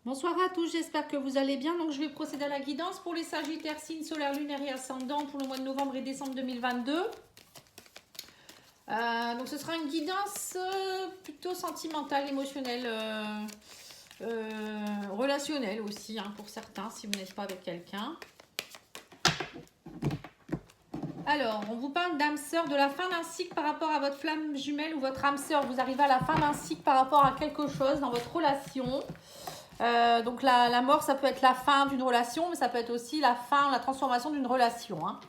Bonsoir à tous, j'espère que vous allez bien. Donc je vais procéder à la guidance pour les Sagittaires, signes solaires, lunaires et ascendants pour le mois de novembre et décembre 2022. Donc ce sera une guidance plutôt sentimentale, émotionnelle, relationnelle aussi, hein, pour certains, si vous n'êtes pas avec quelqu'un. Alors, on vous parle d'âme sœur, de la fin d'un cycle par rapport à votre flamme jumelle ou votre âme sœur. Vous arrivez à la fin d'un cycle par rapport à quelque chose dans votre relation. Donc la mort, ça peut être la fin d'une relation, mais ça peut être aussi la fin, la transformation d'une relation. Hein.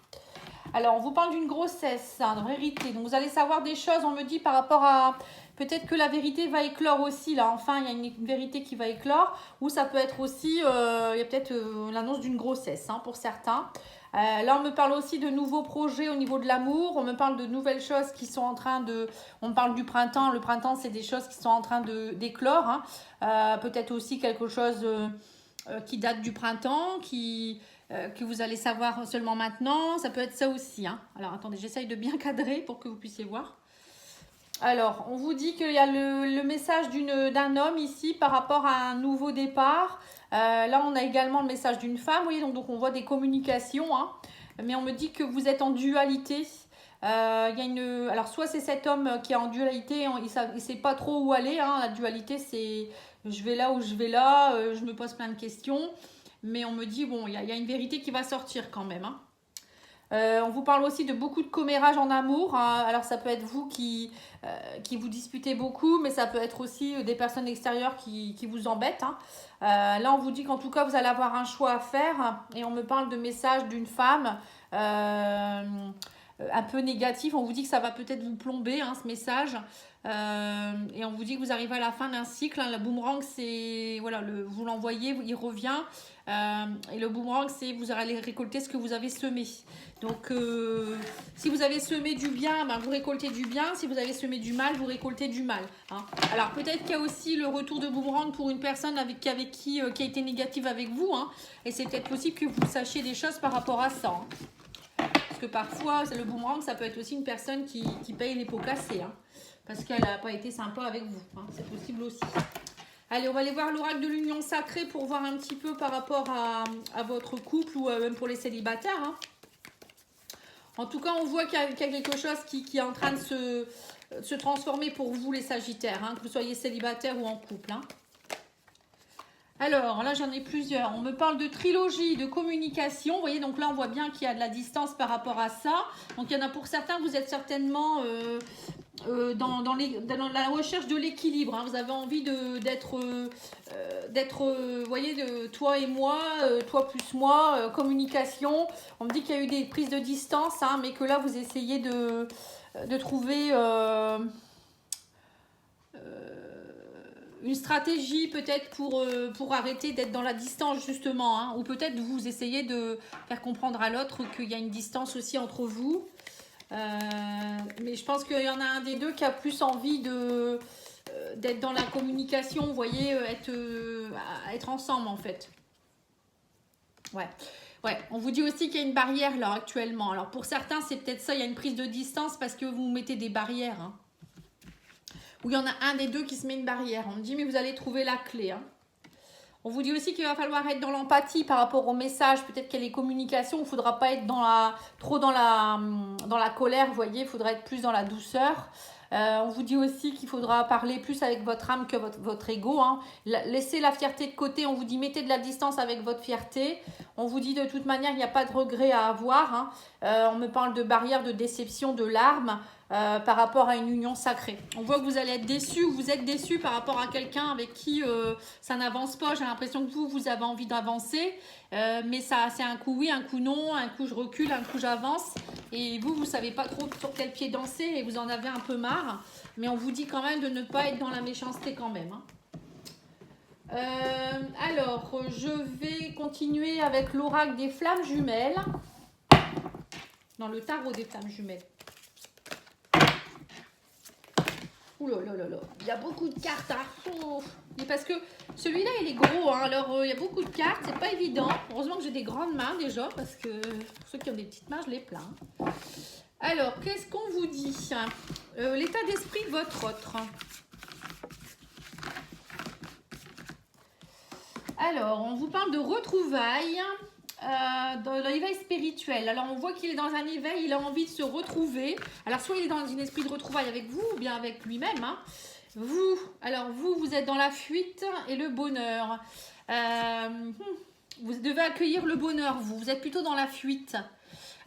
Alors, on vous parle d'une grossesse, hein, de vérité. Donc, vous allez savoir des choses, on me dit, par rapport à... Peut-être que la vérité va éclore aussi, là. Enfin, il y a une vérité qui va éclore. Ou ça peut être aussi... il y a peut-être l'annonce d'une grossesse, hein, pour certains. Là, on me parle aussi de nouveaux projets au niveau de l'amour. On me parle de nouvelles choses qui sont en train de... On me parle du printemps. Le printemps, c'est des choses qui sont en train d'éclore. Hein. Peut-être aussi quelque chose qui date du printemps, que vous allez savoir seulement maintenant. Ça peut être ça aussi. Hein. Alors, attendez, j'essaye de bien cadrer pour que vous puissiez voir. Alors, on vous dit qu'il y a le message d'un homme ici par rapport à un nouveau départ. Là, on a également le message d'une femme. Vous voyez, donc on voit des communications. Hein. Mais on me dit que vous êtes en dualité. Il y a alors, soit c'est cet homme qui est en dualité, il ne sait pas trop où aller. Hein. La dualité, c'est je vais là ou je vais là, je me pose plein de questions. Mais on me dit, bon, il y a une vérité qui va sortir quand même. Hein. On vous parle aussi de beaucoup de commérages en amour. Hein. Alors, ça peut être vous qui vous disputez beaucoup, mais ça peut être aussi des personnes extérieures qui vous embêtent. Hein. Là, on vous dit qu'en tout cas, vous allez avoir un choix à faire. Et on me parle de messages d'une femme un peu négatif. On vous dit que ça va peut-être vous plomber, hein, ce message. Et on vous dit que vous arrivez à la fin d'un cycle. Hein. Le boomerang, c'est... Voilà, vous l'envoyez, il revient. Et le boomerang, c'est vous allez récolter ce que vous avez semé. Donc, si vous avez semé du bien, ben, vous récoltez du bien. Si vous avez semé du mal, vous récoltez du mal. Hein. Alors, peut-être qu'il y a aussi le retour de boomerang pour une personne qui a été négative avec vous. Hein. Et c'est peut-être possible que vous sachiez des choses par rapport à ça. Hein. Parce que parfois, le boomerang, ça peut être aussi une personne qui paye les pots cassés. Hein. Parce qu'elle n'a pas été sympa avec vous. Hein. C'est possible aussi. Allez, on va aller voir l'oracle de l'union sacrée pour voir un petit peu par rapport à votre couple ou même pour les célibataires. Hein. En tout cas, on voit qu'il y a quelque chose qui est en train de se transformer pour vous, les sagittaires, hein, que vous soyez célibataire ou en couple. Hein. Alors, là, j'en ai plusieurs. On me parle de trilogie, de communication. Vous voyez, donc là, on voit bien qu'il y a de la distance par rapport à ça. Donc, il y en a pour certains, vous êtes certainement... dans la recherche de l'équilibre. Hein. Vous avez envie d'être, vous voyez, de toi et moi, toi plus moi, communication. On me dit qu'il y a eu des prises de distance, hein, mais que là, vous essayez de trouver une stratégie peut-être pour arrêter d'être dans la distance, justement. Hein. Ou peut-être vous essayez de faire comprendre à l'autre qu'il y a une distance aussi entre vous. Mais je pense qu'il y en a un des deux qui a plus envie d'être dans la communication, vous voyez, être ensemble en fait. Ouais, on vous dit aussi qu'il y a une barrière là actuellement. Alors pour certains, c'est peut-être ça, il y a une prise de distance parce que vous mettez des barrières. Hein. Ou il y en a un des deux qui se met une barrière. On me dit, mais vous allez trouver la clé. Hein. On vous dit aussi qu'il va falloir être dans l'empathie par rapport au message. Peut-être qu'il y a les communications. Il ne faudra pas être trop dans la colère, vous voyez. Il faudra être plus dans la douceur. On vous dit aussi qu'il faudra parler plus avec votre âme que votre ego. Hein. Laissez la fierté de côté. On vous dit mettez de la distance avec votre fierté. On vous dit de toute manière il n'y a pas de regret à avoir. Hein. On me parle de barrières, de déception, de larmes. Par rapport à une union sacrée. On voit que vous allez être déçu ou vous êtes déçu par rapport à quelqu'un avec qui ça n'avance pas. J'ai l'impression que vous avez envie d'avancer, mais ça, c'est un coup oui, un coup non, un coup je recule, un coup j'avance. Et vous ne savez pas trop sur quel pied danser et vous en avez un peu marre. Mais on vous dit quand même de ne pas être dans la méchanceté quand même. Hein. Alors, je vais continuer avec l'oracle des flammes jumelles. Dans le tarot des flammes jumelles. Ouh là là là là, il y a beaucoup de cartes. Hein. Oh. Et parce que celui-là, il est gros. Hein. Alors, il y a beaucoup de cartes, c'est pas évident. Heureusement que j'ai des grandes mains déjà, parce que pour ceux qui ont des petites mains, je les plains. Alors, qu'est-ce qu'on vous dit? L'état d'esprit de votre autre. Alors, on vous parle de retrouvailles, dans l'éveil spirituel. Alors, on voit qu'il est dans un éveil, il a envie de se retrouver. Alors, soit il est dans un esprit de retrouvailles avec vous, ou bien avec lui-même. Hein. Vous êtes dans la fuite et le bonheur. Vous devez accueillir le bonheur, vous êtes plutôt dans la fuite.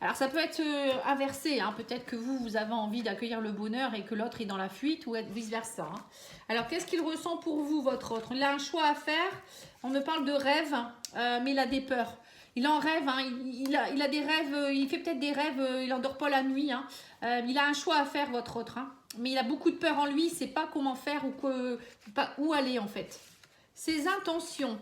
Alors ça peut être inversé, hein. Peut-être que vous avez envie d'accueillir le bonheur et que l'autre est dans la fuite ou vice versa. Hein. Alors qu'est-ce qu'il ressent pour vous, votre autre? Il a un choix à faire, on me parle de rêve, mais il a des peurs. Il en rêve, hein. Il a des rêves, il fait peut-être des rêves, il n'endort pas la nuit. Hein. Il a un choix à faire, votre autre. Hein. Mais il a beaucoup de peur en lui, il ne sait pas comment faire ou où aller en fait. Ses intentions.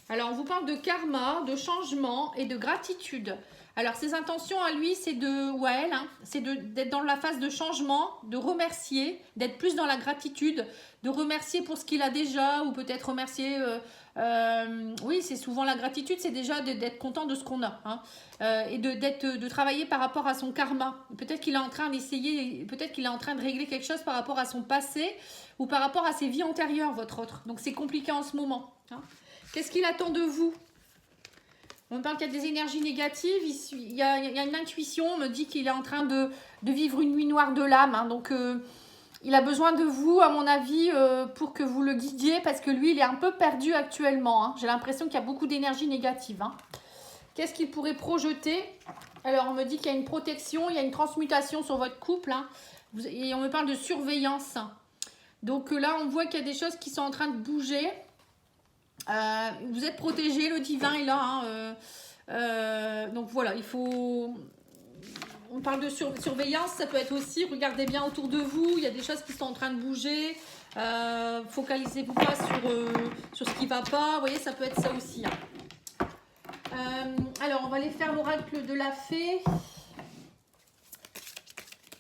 Alors, on vous parle de karma, de changement et de gratitude. Alors, ses intentions à lui, c'est ou à elle, hein, c'est d'être dans la phase de changement, de remercier, d'être plus dans la gratitude, de remercier pour ce qu'il a déjà ou peut-être remercier... oui, c'est souvent la gratitude, c'est déjà d'être content de ce qu'on a. Hein, et de travailler par rapport à son karma. Peut-être qu'il est en train d'essayer, peut-être qu'il est en train de régler quelque chose par rapport à son passé ou par rapport à ses vies antérieures, votre autre. Donc, c'est compliqué en ce moment. Hein. Qu'est-ce qu'il attend de vous? On parle qu'il y a des énergies négatives. Il y a une intuition. On me dit qu'il est en train de vivre une nuit noire de l'âme. Hein, donc, il a besoin de vous, à mon avis, pour que vous le guidiez. Parce que lui, il est un peu perdu actuellement. Hein. J'ai l'impression qu'il y a beaucoup d'énergie négative. Hein. Qu'est-ce qu'il pourrait projeter? Alors, on me dit qu'il y a une protection. Il y a une transmutation sur votre couple. Hein, et on me parle de surveillance. Donc là, on voit qu'il y a des choses qui sont en train de bouger. Vous êtes protégé, le divin est là. Hein, donc voilà, il faut... On parle de surveillance, ça peut être aussi, regardez bien autour de vous, il y a des choses qui sont en train de bouger. Focalisez-vous pas sur ce qui ne va pas, vous voyez, ça peut être ça aussi. Hein. Alors, on va aller faire l'oracle de la fée.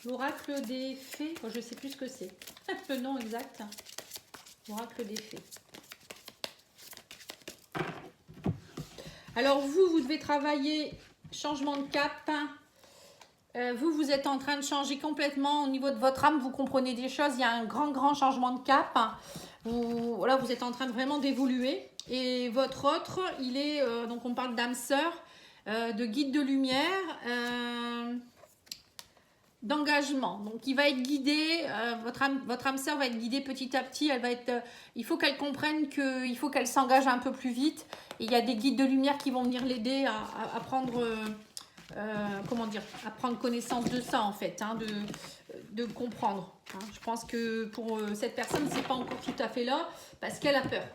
L'oracle des fées, je ne sais plus ce que c'est. Le nom exact. L'oracle des fées. Alors vous devez travailler changement de cap. Vous êtes en train de changer complètement au niveau de votre âme. Vous comprenez des choses. Il y a un grand changement de cap. Vous êtes en train de vraiment d'évoluer. Et votre autre, il est, donc on parle d'âme sœur, de guide de lumière, d'engagement. Donc il va être guidé, votre âme sœur va être guidée petit à petit. Il faut qu'elle comprenne qu'il faut qu'elle s'engage un peu plus vite. Et il y a des guides de lumière qui vont venir l'aider à prendre, à prendre connaissance de ça en fait, hein, de comprendre. Hein. Je pense que pour cette personne, c'est pas encore tout à fait là parce qu'elle a peur.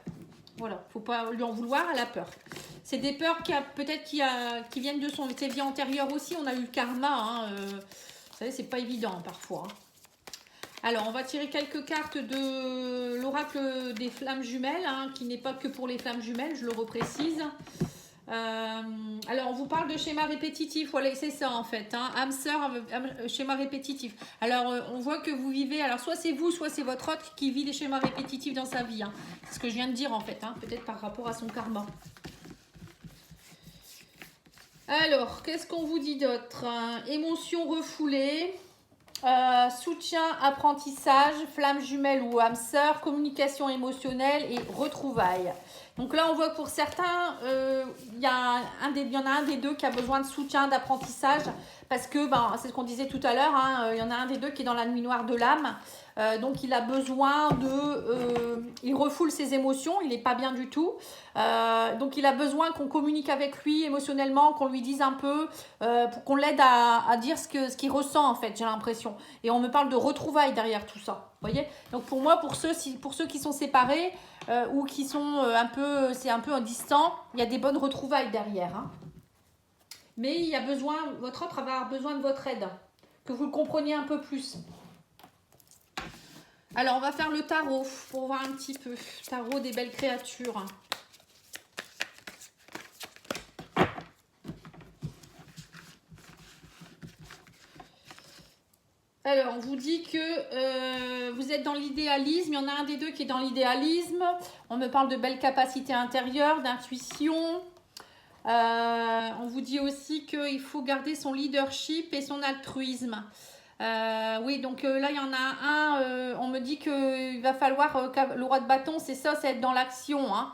Voilà, faut pas lui en vouloir, elle a peur. C'est des peurs qui viennent de ses vies antérieures aussi. On a eu le karma. Hein, vous savez, c'est pas évident hein, parfois. Hein. Alors, on va tirer quelques cartes de l'oracle des flammes jumelles, hein, qui n'est pas que pour les flammes jumelles, je le reprécise. Alors, on vous parle de schéma répétitif, voilà, c'est ça en fait, hein, âme sœur, schéma répétitif. Alors, on voit que vous vivez, alors soit c'est vous, soit c'est votre autre qui vit des schémas répétitifs dans sa vie. Hein. C'est ce que je viens de dire en fait, hein, peut-être par rapport à son karma. Alors, qu'est-ce qu'on vous dit d'autre? Émotions refoulées. Soutien, apprentissage, flamme jumelle ou âme sœur, communication émotionnelle et retrouvailles. Donc là, on voit que pour certains, il y en a un des deux qui a besoin de soutien, d'apprentissage, parce que, c'est ce qu'on disait tout à l'heure, hein, il y en a un des deux qui est dans la nuit noire de l'âme, donc il a besoin il refoule ses émotions, il n'est pas bien du tout, donc il a besoin qu'on communique avec lui émotionnellement, qu'on lui dise un peu, pour qu'on l'aide à dire ce qu'il ressent en fait, j'ai l'impression. Et on me parle de retrouvailles derrière tout ça, vous voyez. Donc pour moi, pour ceux qui sont séparés ou qui sont c'est un peu distant, il y a des bonnes retrouvailles derrière. Hein. Mais il y a besoin, votre autre va avoir besoin de votre aide, que vous le compreniez un peu plus. Alors, on va faire le tarot pour voir un petit peu. Tarot des belles créatures. Alors, on vous dit que vous êtes dans l'idéalisme. Il y en a un des deux qui est dans l'idéalisme. On me parle de belles capacités intérieures, d'intuition. On vous dit aussi qu'il faut garder son leadership et son altruisme. Oui, donc là, il y en a un. On me dit qu'il va falloir... le roi de bâton, c'est ça, c'est être dans l'action. Hein.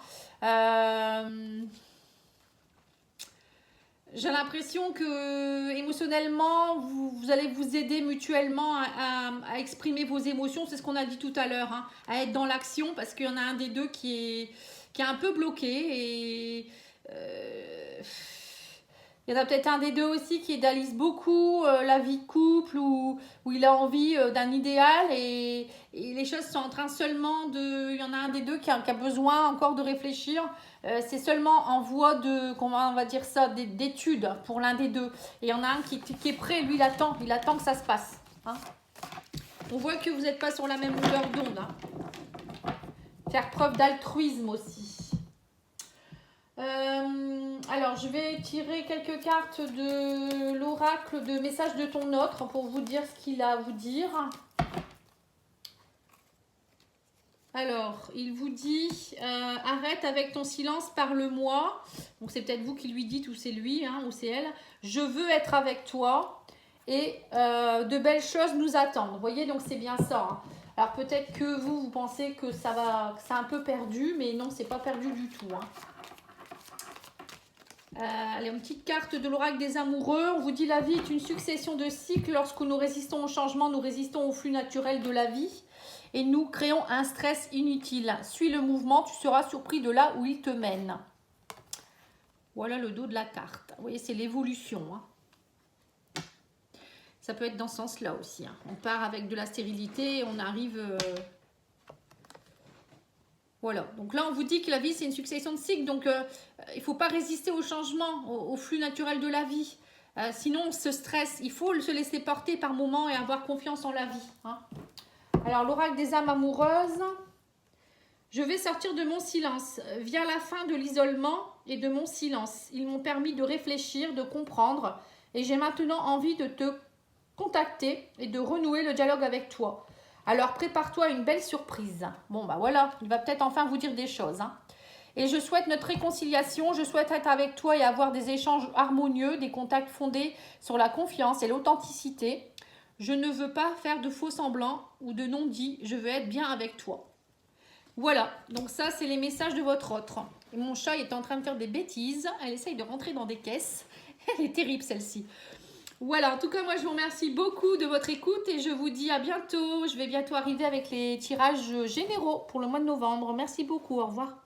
J'ai l'impression que émotionnellement, vous allez vous aider mutuellement à exprimer vos émotions. C'est ce qu'on a dit tout à l'heure, hein, à être dans l'action parce qu'il y en a un des deux qui est un peu bloqué. Et il y en a peut-être un des deux aussi qui idéalise beaucoup la vie de couple où il a envie d'un idéal et les choses sont en train seulement de... Il y en a un des deux qui a besoin encore de réfléchir. C'est seulement en voie de, comment on va dire ça, d'études pour l'un des deux. Et il y en a un qui est prêt, lui il attend que ça se passe. Hein. On voit que vous n'êtes pas sur la même longueur d'onde. Hein. Faire preuve d'altruisme aussi. Alors, je vais tirer quelques cartes de l'oracle de message de ton autre pour vous dire ce qu'il a à vous dire. Alors, il vous dit, arrête avec ton silence, parle-moi. Donc, c'est peut-être vous qui lui dites ou c'est lui hein, ou c'est elle. Je veux être avec toi et de belles choses nous attendent. Vous voyez, donc c'est bien ça. Hein. Alors, peut-être que vous pensez que c'est un peu perdu, mais non, c'est pas perdu du tout. Hein. Allez, une petite carte de l'oracle des amoureux. On vous dit la vie est une succession de cycles. Lorsque nous résistons au changement, nous résistons au flux naturel de la vie. Et nous créons un stress inutile. Suis le mouvement, tu seras surpris de là où il te mène. Voilà le dos de la carte. Vous voyez, c'est l'évolution. Hein. Ça peut être dans ce sens-là aussi. Hein. On part avec de la stérilité et on arrive... Voilà, donc là on vous dit que la vie c'est une succession de cycles, donc il ne faut pas résister au changement, au flux naturel de la vie. Sinon on se stresse, il faut se laisser porter par moments et avoir confiance en la vie. Hein. Alors l'oracle des âmes amoureuses, je vais sortir de mon silence, via la fin de l'isolement et de mon silence. Ils m'ont permis de réfléchir, de comprendre et j'ai maintenant envie de te contacter et de renouer le dialogue avec toi. Alors, prépare-toi à une belle surprise. Bon, bah voilà, il va peut-être enfin vous dire des choses. Hein. Et je souhaite notre réconciliation. Je souhaite être avec toi et avoir des échanges harmonieux, des contacts fondés sur la confiance et l'authenticité. Je ne veux pas faire de faux semblants ou de non-dits. Je veux être bien avec toi. Voilà, donc ça, c'est les messages de votre autre. Et mon chat est en train de faire des bêtises. Elle essaye de rentrer dans des caisses. Elle est terrible, celle-ci. Voilà, en tout cas, moi, je vous remercie beaucoup de votre écoute et je vous dis à bientôt. Je vais bientôt arriver avec les tirages généraux pour le mois de novembre. Merci beaucoup, au revoir.